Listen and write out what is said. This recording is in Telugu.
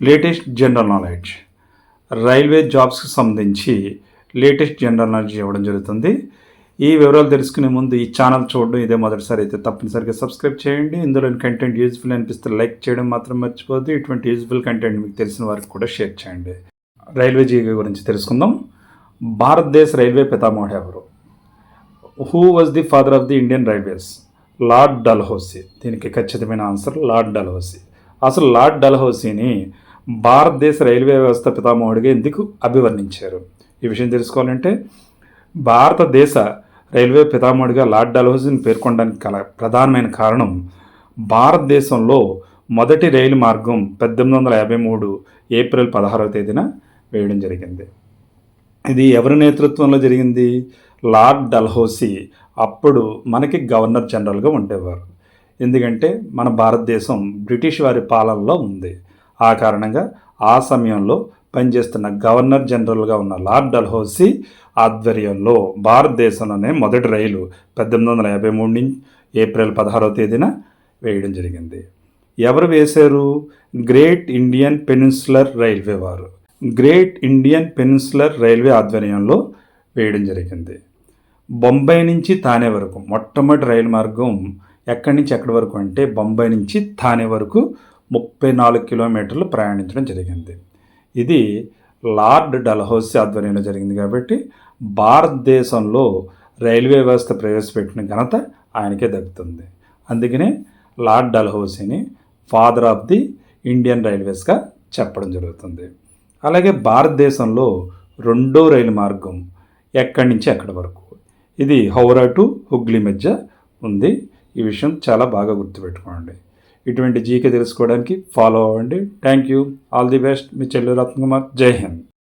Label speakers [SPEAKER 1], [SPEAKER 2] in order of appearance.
[SPEAKER 1] లేటెస్ట్ జనరల్ నాలెడ్జ్, రైల్వే జాబ్స్కి సంబంధించి లేటెస్ట్ జనరల్ నాలెడ్జ్ ఇవ్వడం జరుగుతుంది. ఈ వివరాలు తెలుసుకునే ముందు ఈ ఛానల్ చూడడం ఇదే మొదటిసారి అయితే తప్పనిసరిగా సబ్స్క్రైబ్ చేయండి. ఇందులోని కంటెంట్ యూజ్ఫుల్ అనిపిస్తే లైక్ చేయడం మాత్రం మర్చిపోద్దు. ఇటువంటి యూజ్ఫుల్ కంటెంట్ మీకు తెలిసిన వారికి కూడా షేర్ చేయండి. రైల్వే జీకే గురించి తెలుసుకుందాం. భారతదేశ రైల్వే పితామహుడు ఎవరు? Who was the father of the Indian railways? Lord Dalhousie. దీనికి ఖచ్చితమైన ఆన్సర్ లార్డ్ డల్హౌసీ. అసలు లార్డ్ డల్హౌసీని భారతదేశ రైల్వే వ్యవస్థ పితామహుడిగా ఎందుకు అభివర్ణించారు? ఈ విషయం తెలుసుకోవాలంటే భారతదేశ రైల్వే పితామహుడిగా లార్డ్ డల్హౌసీని పేర్కొనడానికి గల ప్రధానమైన కారణం భారతదేశంలో మొదటి రైలు మార్గం 1853 ఏప్రిల్ 16వ తేదీన వేయడం జరిగింది. ఇది ఎవరి నేతృత్వంలో జరిగింది? లార్డ్ డల్హౌసీ అప్పుడు మనకి గవర్నర్ జనరల్గా ఉండేవారు. ఎందుకంటే మన భారతదేశం బ్రిటిష్ వారి పాలనలో ఉంది. ఆ కారణంగా ఆ సమయంలో పనిచేస్తున్న గవర్నర్ జనరల్గా ఉన్న లార్డ్ డల్హౌసీ ఆధ్వర్యంలో భారతదేశంలోనే మొదటి రైలు 1853 ఏప్రిల్ 16వ తేదీన వేయడం జరిగింది. ఎవరు వేశారు? గ్రేట్ ఇండియన్ పెనిన్సులర్ రైల్వే వారు. గ్రేట్ ఇండియన్ పెనిన్సులర్ రైల్వే ఆధ్వర్యంలో వేయడం జరిగింది. బొంబాయి నుంచి థానే వరకు మొట్టమొదటి రైలు మార్గం ఎక్కడి నుంచి ఎక్కడి వరకు అంటే బొంబాయి నుంచి థానే వరకు 34 కిలోమీటర్లు ప్రయాణించడం జరిగింది. ఇది లార్డ్ డల్హౌసీ ఆధ్వర్యంలో జరిగింది కాబట్టి భారతదేశంలో రైల్వే వ్యవస్థ ప్రవేశపెట్టిన ఘనత ఆయనకే దక్కుతుంది. అందుకనే లార్డ్ డల్హౌసీని ఫాదర్ ఆఫ్ ది ఇండియన్ రైల్వేస్గా చెప్పడం జరుగుతుంది. అలాగే భారతదేశంలో రెండో రైలు మార్గం ఎక్కడి నుంచి ఎక్కడి వరకు? ఇది హౌరా టు హుగ్లీ మధ్య ఉంది. ఈ విషయం చాలా బాగా గుర్తుపెట్టుకోండి. ఇటువంటి జీకే తెలుసుకోవడానికి ఫాలో అవ్వండి. Thank you. All the best. మీ చెల్లెలు రత్నకుమార్. జై హింద్.